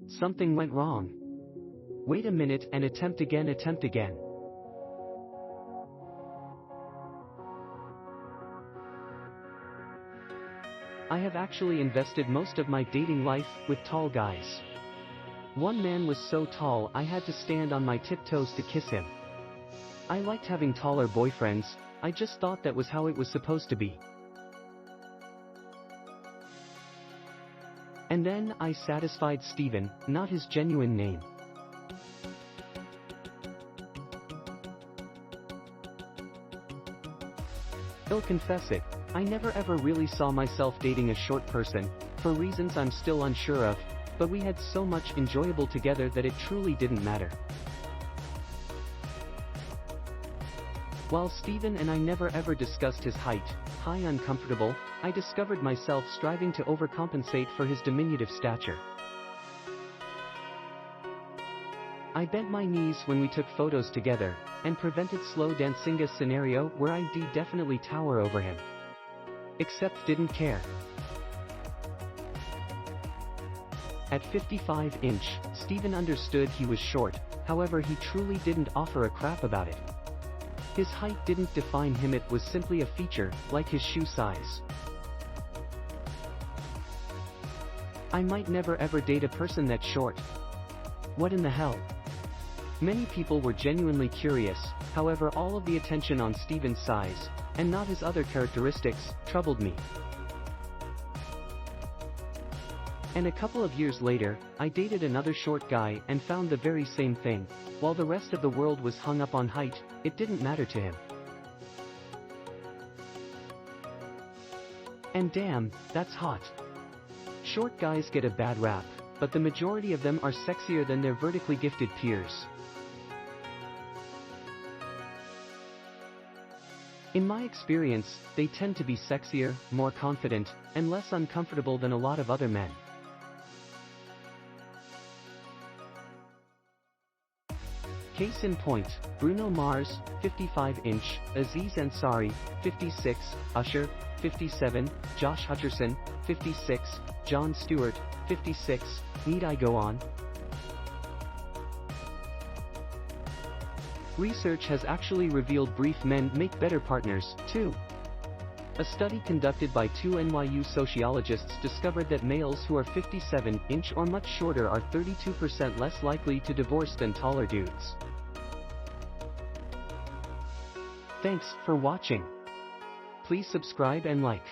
Something went wrong. Wait a minute and attempt again, attempt again. I have actually invested most of my dating life with tall guys. One man was so tall I had to stand on my tiptoes to kiss him. I liked having taller boyfriends, I just thought that was how it was supposed to be. And then I satisfied Steven, not his genuine name. I'll confess it, I never ever really saw myself dating a short person, for reasons I'm still unsure of, but we had so much enjoyable together that it truly didn't matter. While Steven and I never ever discussed his height, high uncomfortable, I discovered myself striving to overcompensate for his diminutive stature. I bent my knees when we took photos together, and prevented slow dancing a scenario where I'd definitely tower over him. Except didn't care. At 55 inch, Steven understood he was short, however he truly didn't offer a crap about it. His height didn't define him, it was simply a feature, like his shoe size. I might never ever date a person that short. What in the hell? Many people were genuinely curious, however all of the attention on Steven's size, and not his other characteristics, troubled me. And a couple of years later, I dated another short guy and found the very same thing. While the rest of the world was hung up on height, it didn't matter to him. And damn, that's hot. Short guys get a bad rap, but the majority of them are sexier than their vertically gifted peers. In my experience, they tend to be sexier, more confident, and less uncomfortable than a lot of other men. Case in point, Bruno Mars, 55 inch, Aziz Ansari, 56, Usher, 57, Josh Hutcherson, 56, Jon Stewart, 56, need I go on? Research has actually revealed brief men make better partners, too. A study conducted by 2 NYU sociologists discovered that males who are 57 inch or much shorter are 32% less likely to divorce than taller dudes. Thanks for watching. Please subscribe and like.